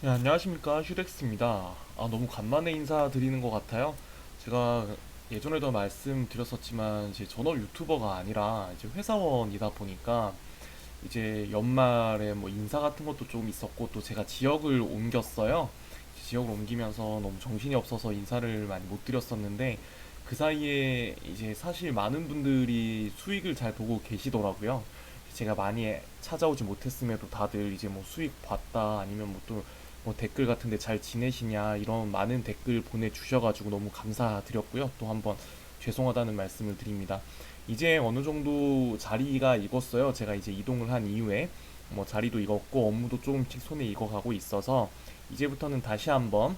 네, 안녕하십니까. 휴덱스입니다. 너무 간만에 인사드리는 것 같아요. 제가 예전에도 말씀드렸었지만, 이제 전업 유튜버가 아니라 이제 회사원이다 보니까, 이제 연말에 뭐 인사 같은 것도 좀 있었고, 또 제가 지역을 옮겼어요. 지역을 옮기면서 너무 정신이 없어서 인사를 많이 못 드렸었는데, 그 사이에 이제 사실 많은 분들이 수익을 잘 보고 계시더라고요. 제가 많이 찾아오지 못했음에도 다들 이제 뭐 수익 봤다, 아니면 뭐 또 뭐 댓글 같은데 잘 지내시냐, 이런 많은 댓글 보내주셔가지고 너무 감사드렸고요. 또 한번 죄송하다는 말씀을 드립니다. 이제 어느 정도 자리가 익었어요. 제가 이제 이동을 한 이후에 뭐 자리도 익었고 업무도 조금씩 손에 익어가고 있어서, 이제부터는 다시 한번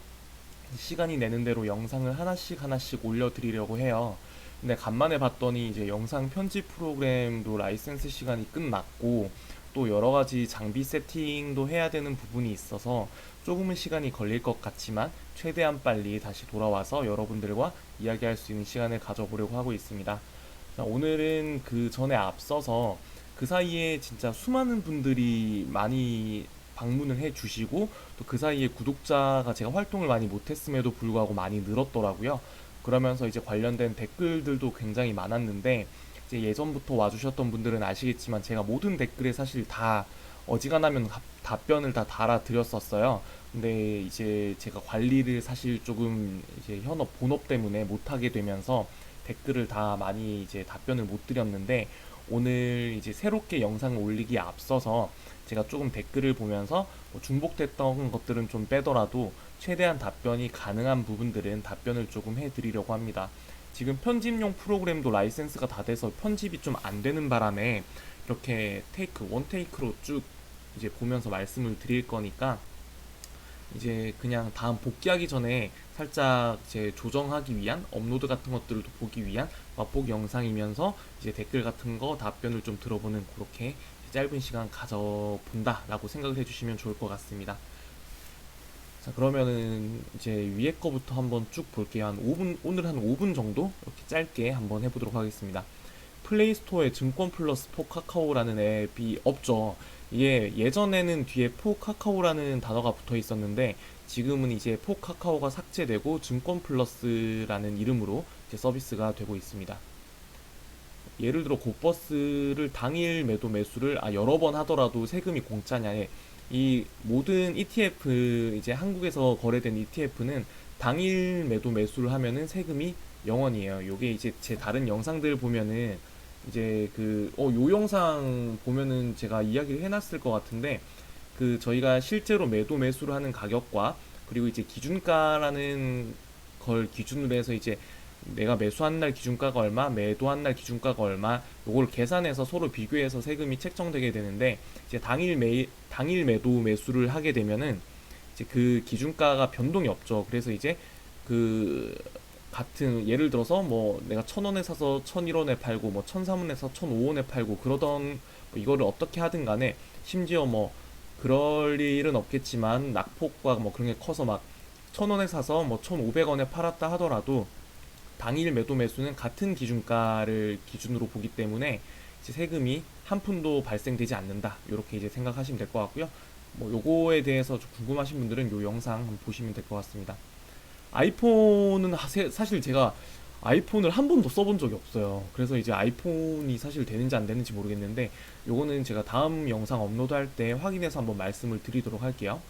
시간이 내는 대로 영상을 하나씩 하나씩 올려드리려고 해요. 근데 간만에 봤더니 이제 영상 편집 프로그램도 라이센스 시간이 끝났고, 또 여러 가지 장비 세팅도 해야 되는 부분이 있어서 조금은 시간이 걸릴 것 같지만, 최대한 빨리 다시 돌아와서 여러분들과 이야기할 수 있는 시간을 가져보려고 하고 있습니다. 자, 오늘은 그 전에 앞서서 그 사이에 진짜 수많은 분들이 많이 방문을 해 주시고, 또 그 사이에 구독자가 제가 활동을 많이 못했음에도 불구하고 많이 늘었더라고요. 그러면서 이제 관련된 댓글들도 굉장히 많았는데, 이제 예전부터 와주셨던 분들은 아시겠지만 제가 모든 댓글에 사실 다 어지간하면 답변을 다 달아드렸었어요. 근데 이제 제가 관리를 사실 조금 이제 현업 본업 때문에 못하게 되면서 댓글을 다 많이 이제 답변을 못 드렸는데, 오늘 이제 새롭게 영상을 올리기에 앞서서 제가 조금 댓글을 보면서 뭐 중복됐던 것들은 좀 빼더라도 최대한 답변이 가능한 부분들은 답변을 조금 해드리려고 합니다. 지금 편집용 프로그램도 라이센스가 다 돼서 편집이 좀 안 되는 바람에 이렇게 테이크, 원 테이크로 쭉 이제 보면서 말씀을 드릴 거니까, 이제 그냥 다음 복귀하기 전에 살짝 이제 조정하기 위한 업로드 같은 것들도 보기 위한 맛보기 영상이면서, 이제 댓글 같은 거 답변을 좀 들어보는, 그렇게 짧은 시간 가져본다라고 생각을 해주시면 좋을 것 같습니다. 자, 그러면은 이제 위에 거부터 한번 쭉 볼게요. 한 5분, 오늘 한 5분 정도 이렇게 짧게 한번 해보도록 하겠습니다. 플레이스토어에 증권 플러스 포카카오라는 앱이 없죠. 이게 예전에는 뒤에 포카카오라는 단어가 붙어 있었는데, 지금은 이제 포카카오가 삭제되고 증권 플러스라는 이름으로 이제 서비스가 되고 있습니다. 예를 들어 곧버스를 당일 매도 매수를 여러 번 하더라도 세금이 공짜냐. 이 모든 ETF, 이제 한국에서 거래된 ETF는 당일 매도 매수를 하면은 세금이 0원이에요. 요게 이제 제 다른 영상들 보면은 이제 요 영상 보면은 제가 이야기를 해놨을 것 같은데, 그 저희가 실제로 매도 매수를 하는 가격과, 그리고 이제 기준가라는 걸 기준으로 해서 이제 내가 매수한 날 기준가가 얼마, 매도한 날 기준가가 얼마, 요걸 계산해서 서로 비교해서 세금이 책정되게 되는데, 이제 당일 매도 매수를 하게 되면은 이제 그 기준가가 변동이 없죠. 그래서 이제 그 같은, 예를 들어서 뭐 내가 1,000원에 사서 1,001원에 팔고, 뭐 1,003원에 사서 1,005원에 팔고 그러던, 뭐 이거를 어떻게 하든 간에, 심지어 뭐 그럴 일은 없겠지만 낙폭과 뭐 그런 게 커서 막 1,000원에 사서 뭐 1,500원에 팔았다 하더라도 당일 매도 매수는 같은 기준가를 기준으로 보기 때문에 이제 세금이 한 푼도 발생되지 않는다. 이렇게 이제 생각하시면 될 것 같고요. 뭐 요거에 대해서 좀 궁금하신 분들은 요 영상 한번 보시면 될 것 같습니다. 아이폰은 사실 제가 아이폰을 한 번도 써본 적이 없어요. 그래서 이제 아이폰이 사실 되는지 안 되는지 모르겠는데, 요거는 제가 다음 영상 업로드할 때 확인해서 한번 말씀을 드리도록 할게요.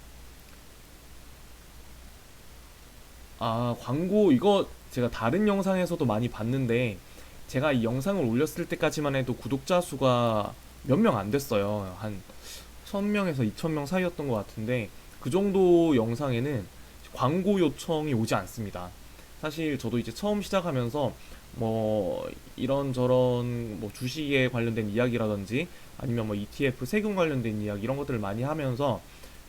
광고 이거 제가 다른 영상에서도 많이 봤는데, 제가 이 영상을 올렸을 때까지만 해도 구독자 수가 몇 명 안 됐어요. 한 1000명에서 2000명 사이였던 것 같은데, 그 정도 영상에는 광고 요청이 오지 않습니다. 사실 저도 이제 처음 시작하면서 뭐 이런저런 뭐 주식에 관련된 이야기라든지, 아니면 뭐 ETF 세금 관련된 이야기, 이런 것들을 많이 하면서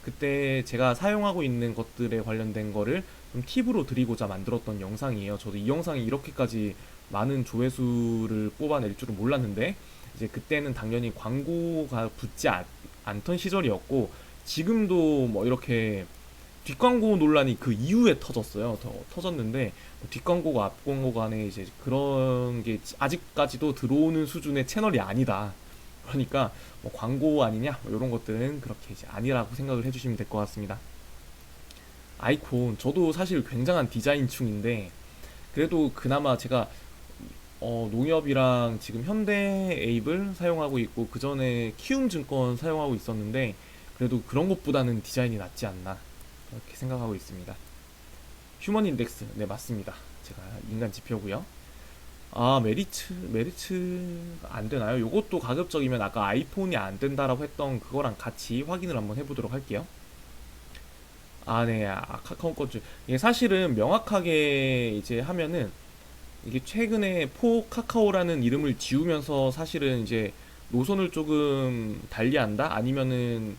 그때 제가 사용하고 있는 것들에 관련된 거를 좀 팁으로 드리고자 만들었던 영상이에요. 저도 이 영상이 이렇게까지 많은 조회수를 뽑아낼 줄은 몰랐는데, 이제 그때는 당연히 광고가 붙지 않던 시절이었고, 지금도 뭐 이렇게 뒷광고 논란이 그 이후에 터졌어요. 터졌는데 뭐 뒷광고가 앞광고 간에 이제 그런 게 아직까지도 들어오는 수준의 채널이 아니다. 그러니까 뭐 광고 아니냐, 뭐 이런 것들은 그렇게 이제 아니라고 생각을 해주시면 될 것 같습니다. 아이콘 저도 사실 굉장한 디자인충인데 그래도 그나마 제가 농협이랑 지금 현대에이블 사용하고 있고 그 전에 키움증권 사용하고 있었는데 그래도 그런 것보다는 디자인이 낫지 않나 그렇게 생각하고 있습니다. 휴먼 인덱스 네 맞습니다. 제가 인간 지표고요. 아 메리츠가 안 되나요? 요것도 가급적이면 아까 아이폰이 안 된다라고 했던 그거랑 같이 확인을 한번 해보도록 할게요. 아, 네. 카카오 건줄. 이게 사실은 명확하게 이제 하면은 이게 최근에 포 카카오라는 이름을 지우면서 사실은 이제 노선을 조금 달리한다? 아니면은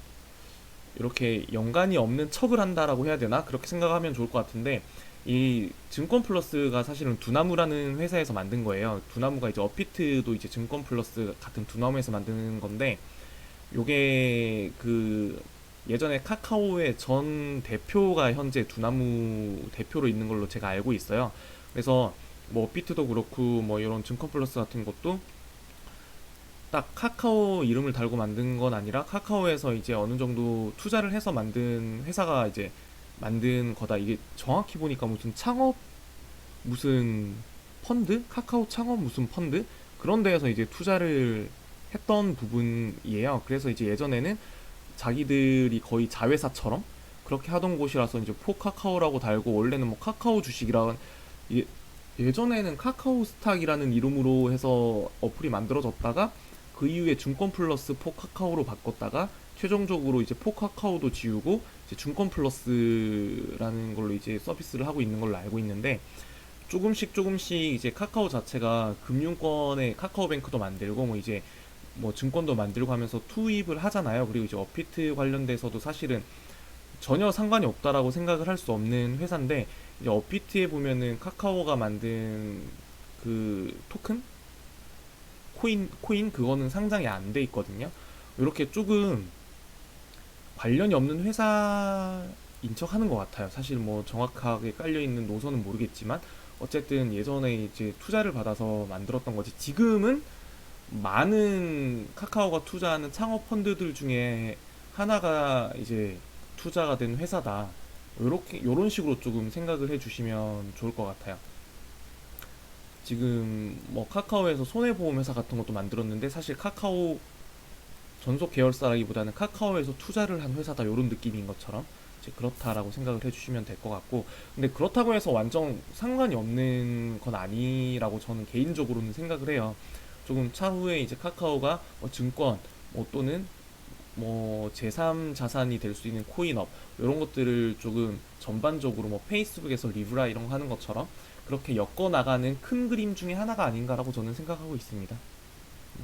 이렇게 연관이 없는 척을 한다라고 해야 되나? 그렇게 생각하면 좋을 것 같은데 이 증권 플러스가 사실은 두나무라는 회사에서 만든 거예요. 두나무가 이제 업비트도 이제 증권 플러스 같은 두나무에서 만드는 건데 요게 그 예전에 카카오의 전 대표가 현재 두나무 대표로 있는 걸로 제가 알고 있어요. 그래서 뭐 업비트도 그렇고 뭐 이런 증권 플러스 같은 것도 딱 카카오 이름을 달고 만든 건 아니라 카카오에서 이제 어느 정도 투자를 해서 만든 회사가 이제 만든 거다. 이게 정확히 보니까 무슨 창업 무슨 펀드? 카카오 창업 무슨 펀드? 그런 데에서 이제 투자를 했던 부분이에요. 그래서 이제 예전에는 자기들이 거의 자회사처럼 그렇게 하던 곳이라서 이제 포카카오라고 달고 원래는 뭐 카카오 주식이라 예, 예전에는 카카오 스탁이라는 이름으로 해서 어플이 만들어졌다가 그 이후에 증권 플러스 포카카오로 바꿨다가 최종적으로 이제 포카카오도 지우고 이제 증권 플러스라는 걸로 이제 서비스를 하고 있는 걸로 알고 있는데 조금씩 조금씩 이제 카카오 자체가 금융권에 카카오뱅크도 만들고 뭐 이제 뭐 증권도 만들고 하면서 투입을 하잖아요. 그리고 이제 업비트 관련돼서도 사실은 전혀 상관이 없다라고 생각을 할 수 없는 회사인데 이제 업비트에 보면은 카카오가 만든 그 토큰 코인 그거는 상장이 안 돼 있거든요. 이렇게 조금 관련이 없는 회사인 척 하는 것 같아요. 사실 뭐 정확하게 깔려 있는 노선은 모르겠지만 어쨌든 예전에 이제 투자를 받아서 만들었던 거지. 지금은 많은 카카오가 투자하는 창업 펀드들 중에 하나가 이제 투자가 된 회사다. 요렇게 요런 식으로 조금 생각을 해주시면 좋을 것 같아요. 지금 뭐 카카오에서 손해보험 회사 같은 것도 만들었는데 사실 카카오 전속 계열사라기보다는 카카오에서 투자를 한 회사다 요런 느낌인 것처럼 이제 그렇다라고 생각을 해주시면 될 것 같고 근데 그렇다고 해서 완전 상관이 없는 건 아니라고 저는 개인적으로는 생각을 해요. 조금 차후에 이제 카카오가 뭐 증권 뭐 또는 뭐 제3 자산이 될 수 있는 코인업 이런 것들을 조금 전반적으로 뭐 페이스북에서 리브라 이런 거 하는 것처럼 그렇게 엮어 나가는 큰 그림 중에 하나가 아닌가라고 저는 생각하고 있습니다.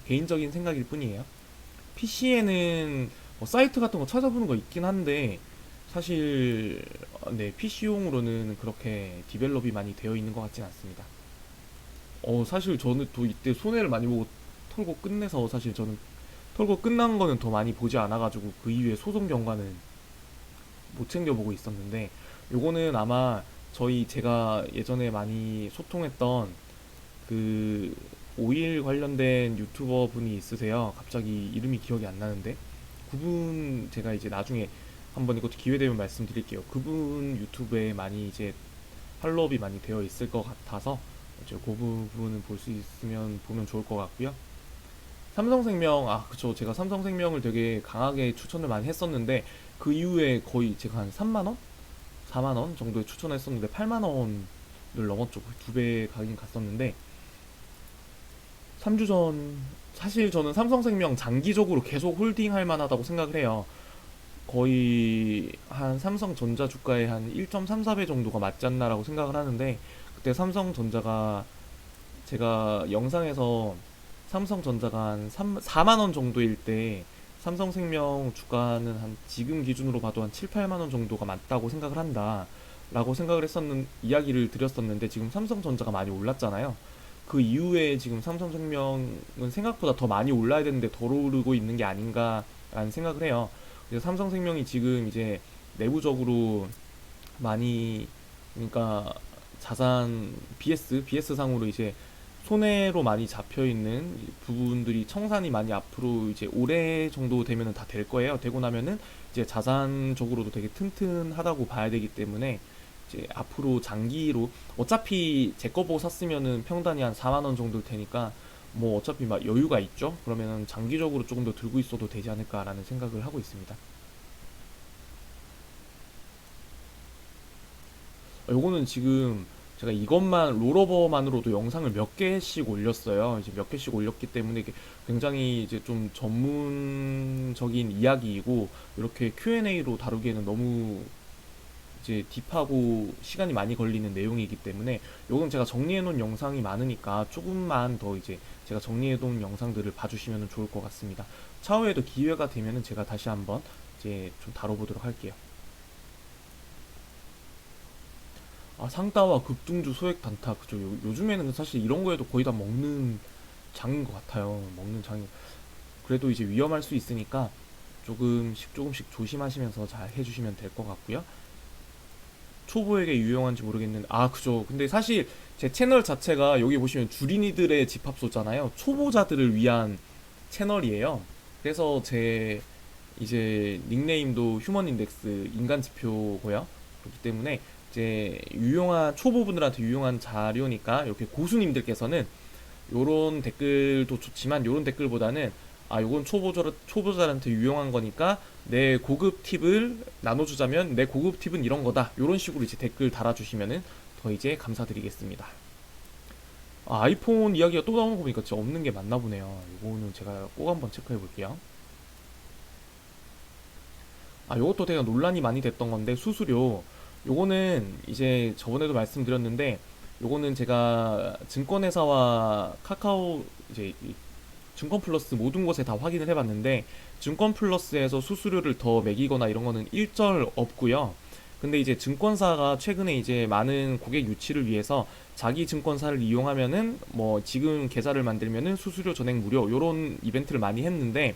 개인적인 생각일 뿐이에요. PC에는 뭐 사이트 같은 거 찾아보는 거 있긴 한데 사실 네 PC용으로는 그렇게 디벨롭이 많이 되어 있는 것 같진 않습니다. 사실 저는 또 이때 손해를 많이 보고 털고 끝내서 사실 저는 털고 끝난 거는 더 많이 보지 않아가지고 그 이후에 소송 경과는 못 챙겨보고 있었는데 요거는 아마 제가 예전에 많이 소통했던 그 오일 관련된 유튜버 분이 있으세요. 갑자기 이름이 기억이 안 나는데 그분 제가 이제 나중에 한번 이것도 기회 되면 말씀드릴게요. 그분 유튜브에 많이 이제 팔로업이 많이 되어 있을 것 같아서 이제 그 부분은 볼 수 있으면 보면 좋을 것 같고요. 삼성생명 그쵸 제가 삼성생명을 되게 강하게 추천을 많이 했었는데 그 이후에 거의 제가 한 3만원? 4만원 정도에 추천했었는데 8만원을 넘었죠. 거의 2배 가긴 갔었는데 3주 전 사실 저는 삼성생명 장기적으로 계속 홀딩할 만하다고 생각을 해요. 거의 한 삼성전자 주가의 한 1.34배 정도가 맞지 않나라고 생각을 하는데 그때 삼성전자가 제가 영상에서 삼성전자가 한 4만 원 정도일 때 삼성생명 주가는 한 지금 기준으로 봐도 한 7, 8만 원 정도가 맞다고 생각을 한다. 라고 생각을 했었는 이야기를 드렸었는데 지금 삼성전자가 많이 올랐잖아요. 그 이후에 지금 삼성생명은 생각보다 더 많이 올라야 되는데 덜 오르고 있는 게 아닌가라는 생각을 해요. 그래서 삼성생명이 지금 이제 내부적으로 많이 그러니까 자산 BS 상으로 이제 손해로 많이 잡혀 있는 부분들이 청산이 많이 앞으로 이제 올해 정도 되면은 다 될 거예요. 되고 나면은 이제 자산적으로도 되게 튼튼하다고 봐야 되기 때문에 이제 앞으로 장기로 어차피 제 거 보고 샀으면은 평단이 한 4만 원 정도 되니까 뭐 어차피 막 여유가 있죠. 그러면은 장기적으로 조금 더 들고 있어도 되지 않을까라는 생각을 하고 있습니다. 요거는 지금 제가 이것만 롤오버만으로도 영상을 몇 개씩 올렸어요. 이제 몇 개씩 올렸기 때문에 이게 굉장히 이제 좀 전문적인 이야기이고 이렇게 Q&A로 다루기에는 너무 이제 딥하고 시간이 많이 걸리는 내용이기 때문에 요건 제가 정리해 놓은 영상이 많으니까 조금만 더 이제 제가 정리해 놓은 영상들을 봐주시면 좋을 것 같습니다. 차후에도 기회가 되면은 제가 다시 한번 이제 좀 다뤄보도록 할게요. 아, 상따와 급등주 소액 단타 그죠. 요즘에는 사실 이런 거에도 거의 다 먹는 장인 것 같아요. 먹는 장이. 그래도 이제 위험할 수 있으니까 조금씩 조금씩 조심하시면서 잘 해주시면 될 것 같고요. 초보에게 유용한지 모르겠는데 아 그죠. 근데 사실 제 채널 자체가 여기 보시면 주린이들의 집합소잖아요. 초보자들을 위한 채널이에요. 그래서 제 이제 닉네임도 휴먼인덱스 인간지표고요. 그렇기 때문에 이제 유용한 초보분들한테 유용한 자료니까 이렇게 고수님들께서는 요런 댓글도 좋지만 요런 댓글보다는 아 요건 초보자한테 유용한 거니까 내 고급 팁을 나눠주자면 내 고급 팁은 이런 거다 요런 식으로 이제 댓글 달아주시면은 더 이제 감사드리겠습니다. 아, 아이폰 이야기가 또 나오는 거 보니까 진짜 없는 게 맞나 보네요. 이거는 제가 꼭 한번 체크해 볼게요. 아, 요것도 되게 논란이 많이 됐던 건데 수수료 요거는 이제 저번에도 말씀드렸는데 요거는 제가 증권회사와 카카오 이제 증권 플러스 모든 곳에 다 확인을 해봤는데 증권 플러스에서 수수료를 더 매기거나 이런 거는 일절 없고요. 근데 이제 증권사가 최근에 이제 많은 고객 유치를 위해서 자기 증권사를 이용하면은 뭐 지금 계좌를 만들면은 수수료 전액 무료 요런 이벤트를 많이 했는데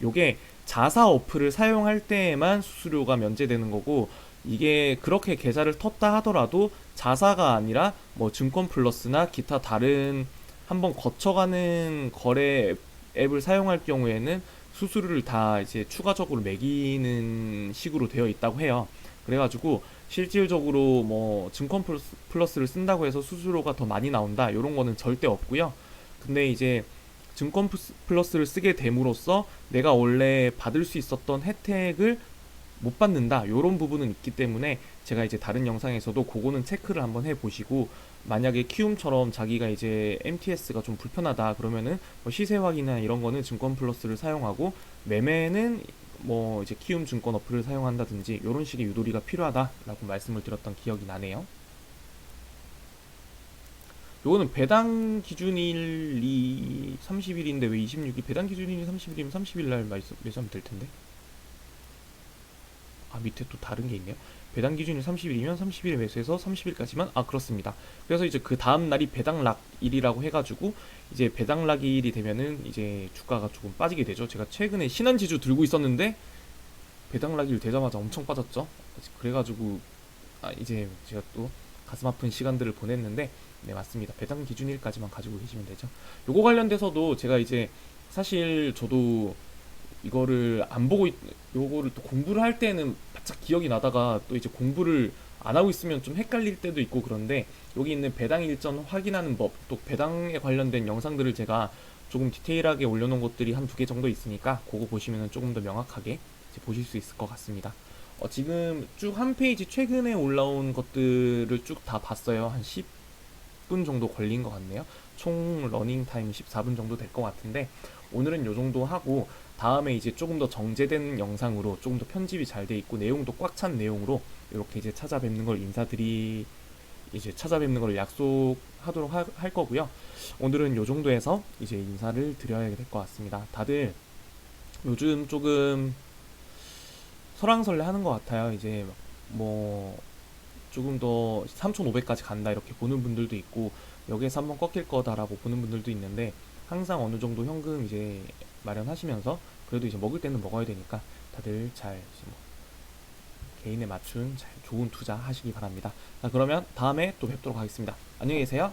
요게 자사 어플을 사용할 때에만 수수료가 면제되는 거고 이게 그렇게 계좌를 텄다 하더라도 자사가 아니라 뭐 증권 플러스나 기타 다른 한번 거쳐가는 거래 앱을 사용할 경우에는 수수료를 다 이제 추가적으로 매기는 식으로 되어 있다고 해요. 그래가지고 실질적으로 뭐 증권 플러스를 쓴다고 해서 수수료가 더 많이 나온다 이런 거는 절대 없고요. 근데 이제 증권 플러스를 쓰게 됨으로써 내가 원래 받을 수 있었던 혜택을 못 받는다 요런 부분은 있기 때문에 제가 이제 다른 영상에서도 그거는 체크를 한번 해보시고 만약에 키움처럼 자기가 이제 MTS가 좀 불편하다 그러면은 뭐 시세 확인이나 이런 거는 증권 플러스를 사용하고 매매는 뭐 이제 키움 증권 어플을 사용한다든지 요런 식의 유도리가 필요하다라고 말씀을 드렸던 기억이 나네요. 요거는 배당 기준일이 30일인데 왜 26일 배당 기준일이 30일이면 30일 날 매수하면 될 텐데. 아 밑에 또 다른 게 있네요. 배당 기준이 30일이면 30일에 매수해서 30일까지만 아 그렇습니다. 그래서 이제 그 다음 날이 배당락일이라고 해가지고 이제 배당락일이 되면은 이제 주가가 조금 빠지게 되죠. 제가 최근에 신한지주 들고 있었는데 배당락일 되자마자 엄청 빠졌죠. 그래가지고 아 이제 제가 또 가슴 아픈 시간들을 보냈는데 네 맞습니다. 배당 기준일까지만 가지고 계시면 되죠. 요거 관련돼서도 제가 이제 사실 저도 이거를 안 보고 요거를 또 공부를 할 때는 바짝 기억이 나다가 또 이제 공부를 안 하고 있으면 좀 헷갈릴 때도 있고 그런데 여기 있는 배당 일정 확인하는 법 또 배당에 관련된 영상들을 제가 조금 디테일하게 올려놓은 것들이 한 두 개 정도 있으니까 그거 보시면 조금 더 명확하게 이제 보실 수 있을 것 같습니다. 지금 쭉 한 페이지 최근에 올라온 것들을 쭉 다 봤어요. 한 10분 정도 걸린 것 같네요. 총 러닝 타임 14분 정도 될 것 같은데 오늘은 요 정도 하고 다음에 이제 조금 더 정제된 영상으로 조금 더 편집이 잘 돼 있고 내용도 꽉 찬 내용으로 이렇게 이제 찾아뵙는 걸 이제 찾아뵙는 걸 약속하도록 할 거고요. 오늘은 요 정도에서 이제 인사를 드려야 될 것 같습니다. 다들 요즘 조금 설왕설래 하는 것 같아요. 이제 뭐 조금 더 3,500까지 간다 이렇게 보는 분들도 있고 여기에서 한번 꺾일 거다라고 보는 분들도 있는데 항상 어느 정도 현금 이제 마련하시면서 그래도 이제 먹을 때는 먹어야 되니까 다들 잘 뭐 개인에 맞춘 잘 좋은 투자 하시기 바랍니다. 자, 그러면 다음에 또 뵙도록 하겠습니다. 안녕히 계세요.